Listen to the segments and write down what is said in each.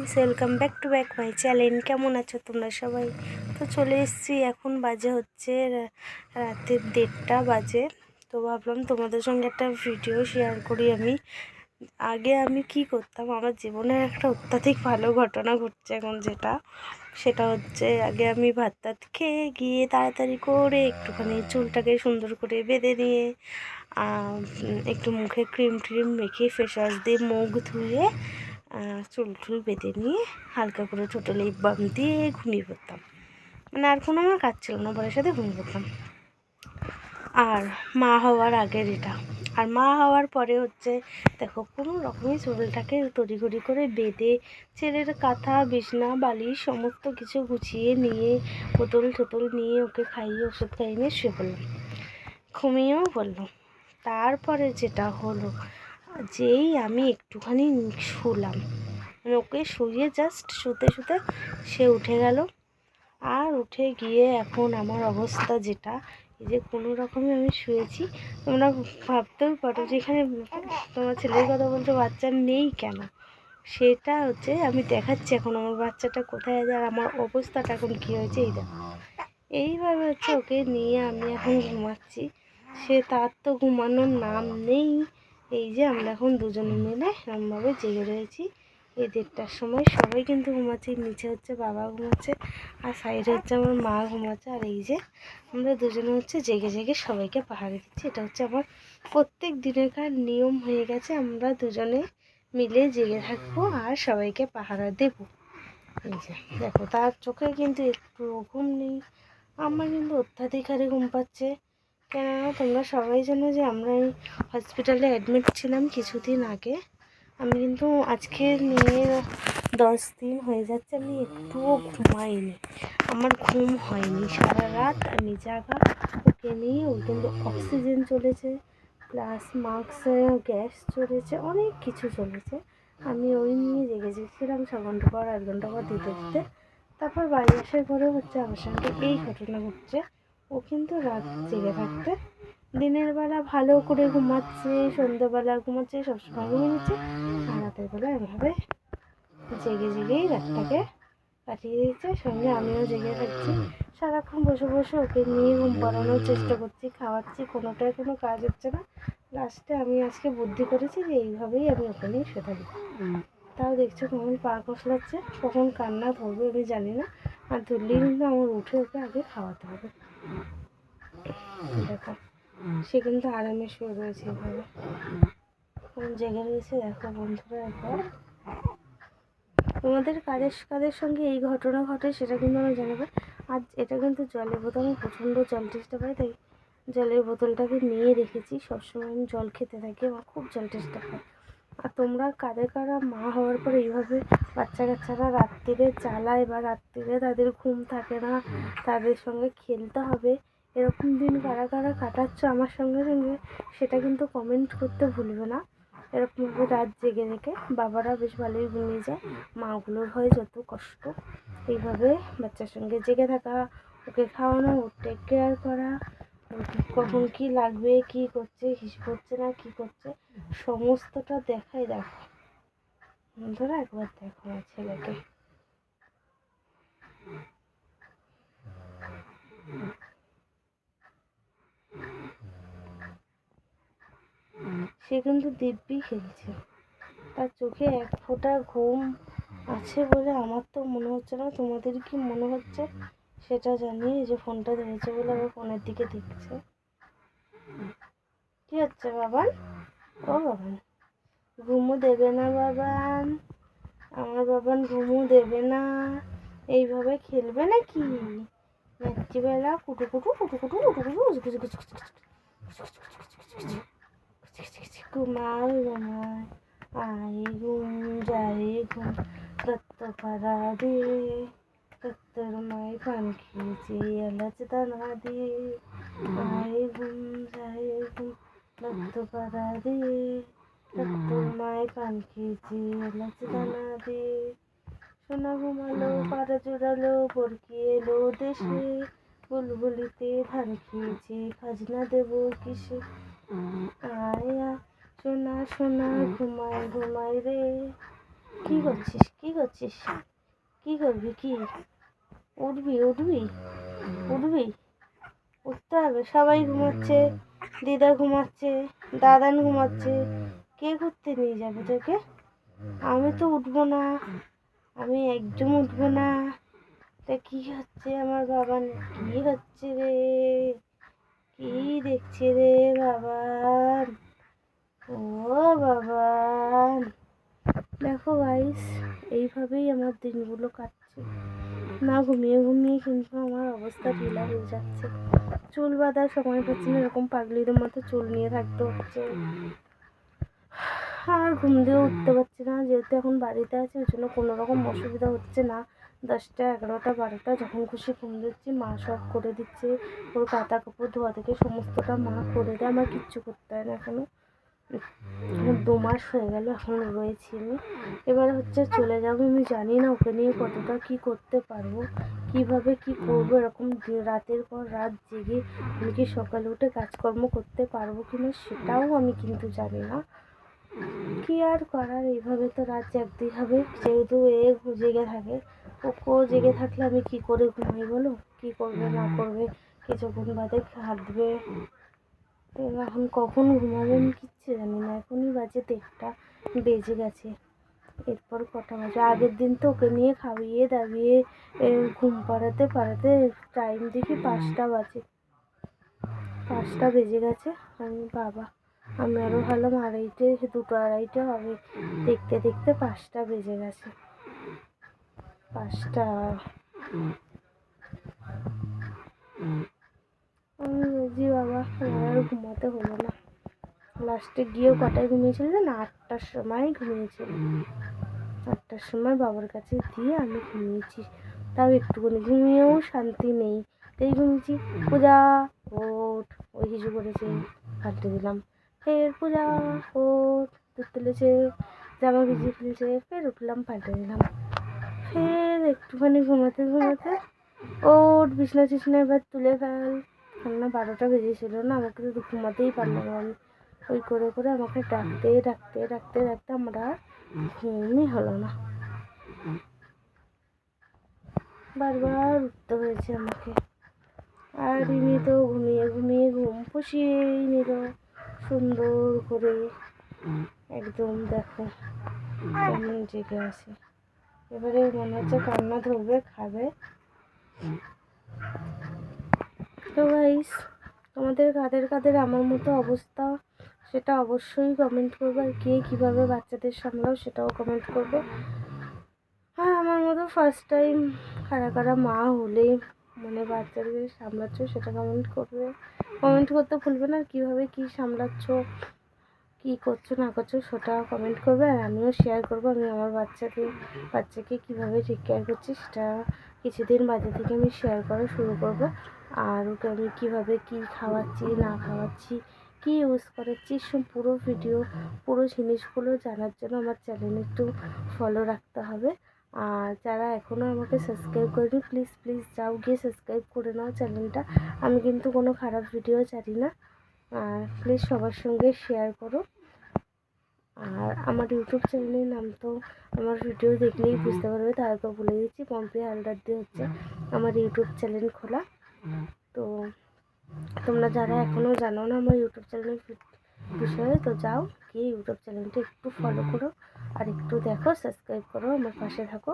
Guys, welcome back to my channel. কেমন আছো তোমরা সবাই? তো চলে এসেছি, এখন বাজে হচ্ছে রাতের 1:30 বাজে। তো ভাবলাম তোমাদের সঙ্গে একটা ভিডিও শেয়ার করি। আগে আমি কি করতাম, আমার জীবনের একটা অত্যাধিক ভালো ঘটনা ঘটছে এখন, সেটা হচ্ছে আগে আমি ভাত টাত খেয়ে গিয়ে তাড়াতাড়ি করে একটুখানি চুলটাকে সুন্দর করে বেঁধে নিয়ে একটু মুখে ক্রিম ট্রিম মেখে ফেস ওয়াশ দিয়ে মুখ ধুয়ে চুল টুল বেঁধে নিয়ে হালকা করে ছোটো লিপ বাম দিয়ে ঘুমিয়ে পড়তাম। মানে আর কোনো আমার কাজ ছিল না, বরের সাথে ঘুমিয়ে পড়তাম। আর মা হওয়ার আগের এটা, আর মা হওয়ার পরে হচ্ছে দেখো, কোনো রকমই চুলটাকে তড়িঘড়ি করে বেঁধে ছেলের কাঁথা বিছনা বালিশ সমস্ত কিছু গুছিয়ে নিয়ে বোতল টোতল নিয়ে ওকে খাইয়ে ওষুধ খাইয়ে নিয়ে শুয়ে পড়লাম, ঘুমিয়েও পড়লাম। তারপরে যেটা হলো, যেই আমি একটুখানি শুলাম, মানে ওকে শুয়ে জাস্ট শুতে শুতে সে উঠে গেল। আর উঠে গিয়ে এখন আমার অবস্থা যেটা, এই যে কোনো রকমে আমি শুয়েছি। তোমরা ভাবতেও পারো যে এখানে তোমার ছেলের কথা বলছো, বাচ্চা নেই কেন? সেটা হচ্ছে আমি দেখাচ্ছি এখন আমার বাচ্চাটা কোথায় আছে আর আমার অবস্থাটা এখন কী হয়েছে। এই দেখো, এইভাবে হচ্ছে ওকে নিয়ে আমি এখন ঘুমাচ্ছি। তার তো ঘুমানোর নাম নেই। এই যে আমরা এখন দুজনে মিলে এরমভাবে জেগে রয়েছি। এই 1:30টার সময় সবাই কিন্তু ঘুমাচ্ছি, নিচে হচ্ছে বাবা ঘুমাচ্ছে আর সাইডে হচ্ছে আমার মা ঘুমাচ্ছে। আর এই যে আমরা দুজনে হচ্ছে জেগে জেগে সবাইকে পাহারা দিচ্ছি। এটা হচ্ছে আমার প্রত্যেক দিনেরকার নিয়ম হয়ে গেছে, আমরা দুজনে মিলে জেগে থাকবো আর সবাইকে পাহারা দেবো। এই যে দেখো, তার চোখে কিন্তু একটু ঘুম নেই, আমার কিন্তু অত্যাধিক হারে ঘুম পাচ্ছে। কেননা তোমরা সবাই জানো যে আমরা এই হসপিটালে অ্যাডমিট ছিলাম কিছুদিন আগে। আমি কিন্তু আজকে নিয়ে 10 দিন হয়ে যাচ্ছে আমি একটুও ঘুমাইনি, আমার ঘুম হয়নি, সারা রাত আমি জাগা। ওকে নিয়ে ওই কিন্তু অক্সিজেন চলেছে, প্লাস মাস্কে গ্যাস চলেছে, অনেক কিছু চলেছে। আমি ওই নিয়ে জেগে জেগেছিলাম 6 ঘন্টা পর 8 ঘন্টা পর দিতে দিতে। তারপর বাড়ি আসার পরেও হচ্ছে আমার সঙ্গে এই ঘটনা ঘটছে। ও কিন্তু রাত জেগে থাকতে, দিনের বেলা ভালো করে ঘুমাচ্ছে, সন্ধ্যেবেলা ঘুমাচ্ছে, সবসময় ঘুমিয়ে নিচ্ছে, আর রাতের বেলা এভাবে জেগে জেগেই রাতটাকে কাটিয়ে দিচ্ছে। সঙ্গে আমিও জেগে থাকছি, সারাক্ষণ বসে বসে ওকে নিয়ে ঘুম পাড়ানোর চেষ্টা করছি, খাওয়াচ্ছি, কোনোটাই কোনো কাজ হচ্ছে না। লাস্টে আমি আজকে বুদ্ধি করেছি যে এইভাবেই আমি ওকে নিয়ে শুয়ে থাকি। তাও দেখছো কখন পা কষলাচ্ছে, কখন কান্না ধরবে আমি জানি না। আর ধরলেই কিন্তু আমার উঠে ওকে আগে খাওয়াতে হবে। দেখো, সে কিন্তু আরামে শুয়ে রয়েছে, এভাবে জেগে রয়েছে। দেখো বন্ধুরা, একবার তোমাদের কাদের সঙ্গে এই ঘটনা ঘটে সেটা কিন্তু আমি জানাবো। আর এটা কিন্তু জলের বোতল, আমি প্রচণ্ড জল তেষ্টা পাই, তাই জলের বোতলটাকে নিয়ে রেখেছি। সবসময় আমি জল খেতে থাকি, আমার খুব জল তেষ্টা পায়। আর তোমরা কারা মা হওয়ার পর এইভাবে বাচ্চা কাচ্চারা রাত্রিরে চালায় বা রাত্রিরে তাদের ঘুম থাকে না, তাদের সঙ্গে খেলতে হবে, এরকম দিন কারা কাটাচ্ছ আমার সঙ্গে সেটা কিন্তু কমেন্ট করতে ভুলবে না। এরকমভাবে রাত জেগে রেখে বাবারা বেশ ভালোই ঘুমিয়ে যায়, মাগুলোর হয় যত কষ্ট। এইভাবে বাচ্চার সঙ্গে জেগে থাকা, ওকে খাওয়ানো, ওর টেক কেয়ার করা, কখন কী লাগবে, কী করছে, হিস করছে না কী করছে, সমস্তটা দেখাই। দেখো বন্ধুরা, একবার দেখো আমার ছেলেকে। সে কিন্তু দিব্যি খেলছে, তার চোখে এক ফোঁটা ঘুম আছে বলে আমার তো মনে হচ্ছে না। তোমাদের কি মনে হচ্ছে সেটা জানি। যে ফোনটা ধরেছে বলে আবার ফোনের দিকে দেখছে। কি হচ্ছে বাবান? ও বাবান, ঘুমো দেবে না বাবান? আমার বাবান ঘুমো দেবে না? এইভাবে খেলবে নাকি রাত্রিবেলা? কুটু কুটু কুটু কুটু কুটু কুটু ঘুমায় ঘুমায়, আয় ঘুম যায় ঘুম, দত্ত পাড়া দিয়ে দত্তর মায় পান খেয়েছে এলাচ দানা দিয়ে, আয় ঘুম যায় ঘুম, দত্ত পাড়া দিয়ে দত্তর মায় পান খেয়েছে এলাচ দানা দিয়ে। সোনা ঘুমালো, পাড়া জোড়ালো, বরকি এলো দেশে, বুলবুলিতে ধান খেয়েছে, খাজনা দেবো কিসে? আয়া সোনা সোনা ঘুমায় ঘুমায় রে, কি করছিস, কি করছিস, কি করবি, কি উঠবি উঠবি উঠবি? উঠতে হবে। সবাই ঘুমাচ্ছে, দিদা ঘুমাচ্ছে, দাদান ঘুমাচ্ছে, কে ঘুরতে নিয়ে যাবে তোকে? আমি তো উঠবো না, আমি একদম উঠবো না। তা কি হচ্ছে আমার বাবা, কি হচ্ছে রে, কি দেখছে রে বাবা? ও বাবা, দেখো গাইস, এইভাবেই আমার দিনগুলো কাটছে। না ঘুমিয়ে ঘুমিয়ে কিন্তু আমার অবস্থা ঢিলা হয়ে যাচ্ছে। চুল বাঁধার সময় পাচ্ছি না, এরকম পাগলিদের মতো চুল নিয়ে থাকতে হচ্ছে। আর ঘুম দিয়ে উঠতে পারছি না, যেহেতু এখন বাড়িতে আছি ওই জন্য কোনো রকম অসুবিধা হচ্ছে না। 10টা 11টা 12টা যখন খুশি ঘুম দিচ্ছি, মা সব করে দিচ্ছে। ওর কাঁথা কাপড় ধোয়া থেকে সমস্তটা মা করে দেয়, আমার কিচ্ছু করতে হয় না। এখনও 2 মাস হয়ে গেল, এখন রয়েছি আমি। এবার হচ্ছে চলে যাবো, আমি জানি না ওকে নিয়ে কতটা কি করতে পারবো, কিভাবে কি করবো। এরকম রাতের পর রাত জেগে আমি কি সকালে উঠে কাজকর্ম করতে পারবো কিনা সেটাও আমি কিন্তু জানি না। কি আর করার, এইভাবে তো রাত জাগতেই হবে, যেহেতু জেগে থাকে। ওকেও জেগে থাকলে আমি কি করে ঘুমাই বলো? কি করবে না করবে, কিছুক্ষণ বাদে কাঁদবে। এখন কখন ঘুমাবে আমি কিচ্ছু জানি না। এখনই বাজে 1টা বেজে গেছে, এরপর কটা বাজে? আগের দিন তো ওকে নিয়ে খাইয়ে দাইয়ে ঘুম পাড়াতে পাড়াতে টাইম দেখি 5টা বাজে, 5টা বেজে গেছে। বাবা, আমি আরও ভাবলাম 2:30 2টো 2:30 হবে, দেখতে দেখতে 5টা বেজে গেছে। 5টা আমি বলছি বাবা, আর ঘুমাতে হলো না। লাস্টে গিয়েও কটায় ঘুমিয়েছিল না, 8টার সময় ঘুমিয়েছিল। 8টার সময় বাবার কাছে দিয়ে আমি ঘুমিয়েছি, তাও একটুখানি ঘুমিয়েও শান্তি নেই। তাই ঘুমিয়েছি। পূজা ওঠ, ওই কিছু করেছে, পাল্টে দিলাম। ফের পূজা ওঠ, দুধ তুলেছে, জামা ভিজিয়ে ফেলেছে, ফের উঠলাম, পাল্টে দিলাম। ফের একটুখানি ঘুমাতে ঘুমাতে ওঠ, বিছনা টিছনা এবার তুলে ফেল। কেননা 12টা বেজেছিল না, আমাকে তো ঘুমাতেই পারলাম না আমি। ওই করে করে আমাকে ডাকতে ডাকতে ডাকতে ডাকতে আমার আর ঘুমই হলো না, বারবার উঠতে হয়েছে আমাকে। আর ইনি তো ঘুমিয়ে ঘুমিয়ে ঘুম পুষিয়েই নিল সুন্দর করে। একদম দেখো কেমন জেগে আছে। এবারে মনে হচ্ছে কান্না ধরবে, খাবে। তো গাইস, তোমাদের কাদের কাদের আমার মতো অবস্থা সেটা অবশ্যই কমেন্ট করবে, আর কে কীভাবে বাচ্চাদের সামলাও সেটাও কমেন্ট করবে। হ্যাঁ, আমার মতো ফার্স্ট টাইম কারা কারা মা হলে মানে বাচ্চাদের সামলাচ্ছ সেটা কমেন্ট করবে। কমেন্ট করতে ভুলবে না, কীভাবে কী সামলাচ্ছ, কী করছো না করছো সেটা কমেন্ট করবে। আর আমিও শেয়ার করবো আমি আমার বাচ্চাকে কীভাবে টেক কেয়ার করছি, সেটা কিছুদিন বাদে থেকে আমি শেয়ার করা শুরু করব। আর ওকে আমি কীভাবে কী খাওয়াচ্ছি না খাওয়াচ্ছি, কী ইউজ করাচ্ছি, সব পুরো ভিডিও পুরো জিনিসগুলো জানার জন্য আমার চ্যানেল একটু ফলো রাখতে হবে। আর যারা এখনও আমাকে সাবস্ক্রাইব করেনি, প্লিজ প্লিজ যাও গিয়ে সাবস্ক্রাইব করে নাও চ্যানেলটা। আমি কিন্তু কোনো খারাপ ভিডিও ছাড়ি না, আর প্লিজ সবার সঙ্গে শেয়ার করো। আর আমার ইউটিউব চ্যানেলের নাম তো আমার ভিডিও দেখলেই বুঝতে পারবে, তারপর বলে দিচ্ছি, পম্পি হালদার দিয়ে হচ্ছে আমার ইউটিউব চ্যানেল খোলা। তো তোমরা যারা এখনও জানো না আমার ইউটিউব চ্যানেলের বিষয়ে, তো যাও গিয়ে ইউটিউব চ্যানেলটা একটু ফলো করো আর একটু দেখো, সাবস্ক্রাইব করো, আমার পাশে থাকো।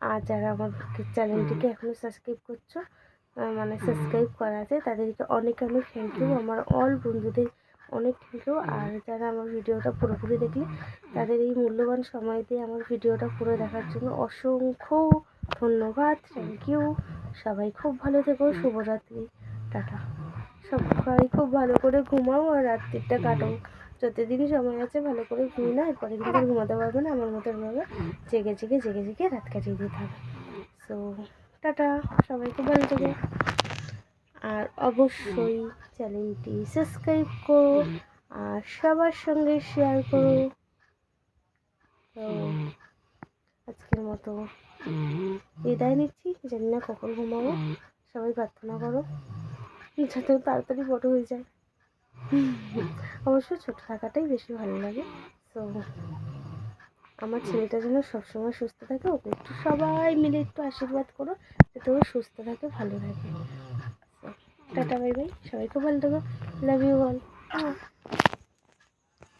আর যারা আমার চ্যানেলটিকে এখনও সাবস্ক্রাইব করছো, মানে সাবস্ক্রাইব করা আছে, তাদেরকে অনেক অনেক থ্যাংক ইউ, আমার অল বন্ধুদের অনেক থ্যাংক ইউ। আর যারা আমার ভিডিওটা পুরোপুরি দেখলে, তাদের এই মূল্যবান সময় দিয়ে আমার ভিডিওটা পুরো দেখার জন্য অসংখ্য ধন্যবাদ, থ্যাংক ইউ। সবাই খুব ভালো থেকো, শুভরাত্রি, টাটা। সবাই খুব ভালো করে ঘুমাও আর রাত্রিটা কাটাও, যতদিন সময় আছে ভালো করে ঘুমিয়ে না, এরপরে কিন্তু আর ঘুমাতে পারবে না, আমার মতো ভাবে জেগে জেগে জেগে জেগে রাত কাটিয়ে দিতে হবে। সো টাটা, সবাই খুব ভালো থেকো। আর অবশ্যই চ্যানেলটি সাবস্ক্রাইব করো আর সবার সঙ্গে শেয়ার করো। তো আজকের মতো বিদায় নিচ্ছি, জানি না কখন ঘুমাবো। সবাই প্রার্থনা করো যাতে তাড়াতাড়ি বড় হয়ে যায়। অবশ্য ছোটো থাকাটাই বেশি ভালো লাগে। সো আমার ছেলেটা যেন সবসময় সুস্থ থাকে, ওকে একটু সবাই মিলে একটু আশীর্বাদ করো যাতে ও সুস্থ থাকে, ভালো থাকে। টাটা বাই বাই, সবাইকে ভালো থাকো, লাভ ইউ অল।